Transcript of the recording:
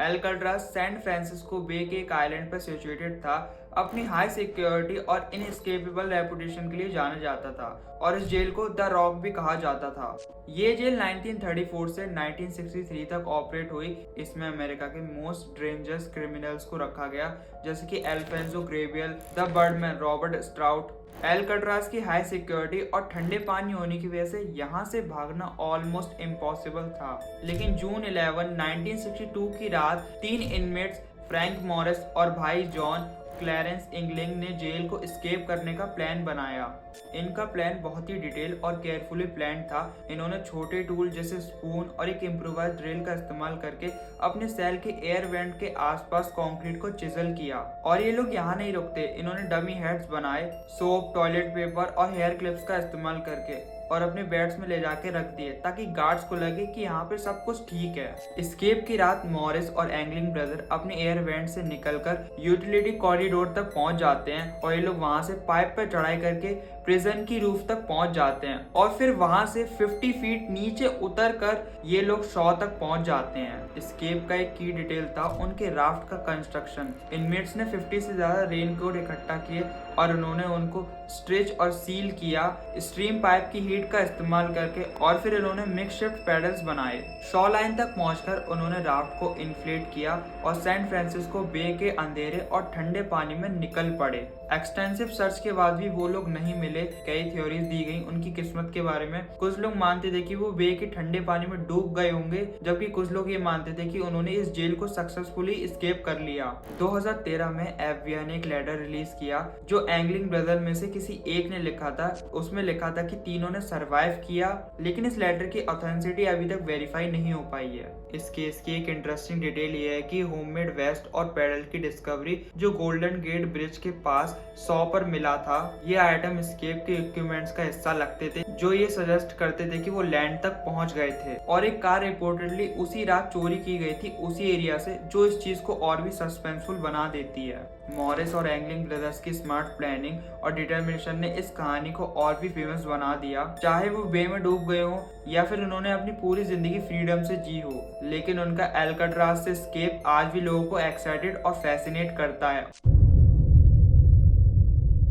एल्काट्राज San Francisco बे के एक island पर सिचुएटेड था। अपनी हाई सिक्योरिटी और इनएस्केपेबल रेपुटेशन के लिए जाना जाता था और इस जेल को द रॉक भी कहा जाता था। ये जेल 1934 से 1963 तक ऑपरेट हुई। इसमें अमेरिका के मोस्ट डेंजरस क्रिमिनल्स को रखा गया, जैसे कि Alfonso Gabriel, the Birdman Robert स्ट्राउट। एल्काट्राज की हाई सिक्योरिटी और ठंडे पानी होने की वजह से यहाँ से भागना ऑलमोस्ट इम्पॉसिबल था। लेकिन जून 11, 1962 की रात 3 इनमेट्स फ्रैंक मॉरिस और भाई जॉन क्लैरेंस इंगलिंग ने जेल को एस्केप करने का प्लान बनाया। इनका प्लान बहुत ही डिटेल और केयरफुली प्लान था। इन्होंने छोटे टूल जैसे स्पून और एक इम्प्रोवाइज ड्रिल का इस्तेमाल करके अपने सेल के एयर वेंट के आसपास कंक्रीट को चिजल किया। और ये लोग यहाँ नहीं रुकते, इन्होंने डमी हेड्स बनाए सोप, टॉयलेट पेपर और हेयर क्लिप्स का इस्तेमाल करके और अपने बेड्स में ले जाके रख दिए ताकि गार्ड्स को लगे कि यहाँ पे सब कुछ ठीक है। एस्केप की रात मॉरिस और एंगलिंग ब्रदर अपने एयर वेंट से निकलकर यूटिलिटी कॉरिडोर तक पहुंच जाते हैं और ये लोग वहां से पाइप पर चढ़ाई करके प्रिजन की रूफ तक पहुंच जाते हैं और फिर वहां से 50 फीट नीचे उतरकर ये लोग शॉ तक पहुंच जाते हैं। एस्केप का एक की डिटेल था उनके राफ्ट का कंस्ट्रक्शन। इनमेट्स ने 50 से ज्यादा रेनकोट इकट्ठा किए और उन्होंने उनको स्ट्रेच और सील किया स्ट्रीम पाइप की हीट का इस्तेमाल करके, और फिर इन्होंने मिक्सशिफ्ट पैडल्स बनाए। शॉ लाइन तक पहुंचकर उन्होंने राफ्ट को इन्फ्लेट किया और सैन फ्रांसिस्को बे के अंधेरे और ठंडे पानी में निकल पड़े। एक्सटेंसिव सर्च के बाद भी वो लोग नहीं मिले। कई थ्योरीज दी गई उनकी किस्मत के बारे में। कुछ लोग मानते थे कि वो बे के ठंडे पानी में डूब गए होंगे, जबकि कुछ लोग ये मानते थे कि उन्होंने इस जेल को सक्सेसफुली एस्केप कर लिया। 2013 में एफबीआई ने एक लेटर रिलीज किया जो एंगलिंग ब्रदर में से किसी एक ने लिखा था। उसमें लिखा था कि तीनों ने सरवाइव किया, लेकिन इस लेटर की ऑथेंटिसिटी अभी तक वेरीफाई नहीं हो पाई है। इस केस की एक इंटरेस्टिंग डिटेल ये है कि होममेड वेस्ट और पैडल की डिस्कवरी जो गोल्डन गेट ब्रिज के पास 100 पर मिला था, ये आइटम एस्केप के इक्विपमेंट्स का हिस्सा लगते थे जो ये सजेस्ट करते थे कि वो लैंड तक पहुंच गए थे। और एक कार रिपोर्टेडली उसी रात चोरी की गई थी उसी एरिया से, जो इस चीज को और भी सस्पेंसफुल बना देती है। मॉरिस और एंगलिंग ब्रदर्स की स्मार्ट प्लानिंग और डिटर्मिनेशन ने इस कहानी को और भी फेमस बना दिया। चाहे वो बे में डूब गए हो या फिर उन्होंने अपनी पूरी जिंदगी फ्रीडम से जी हो, लेकिन उनका एल्काट्राज से एस्केप आज भी लोगों को एक्साइटेड और फैसिनेट करता है।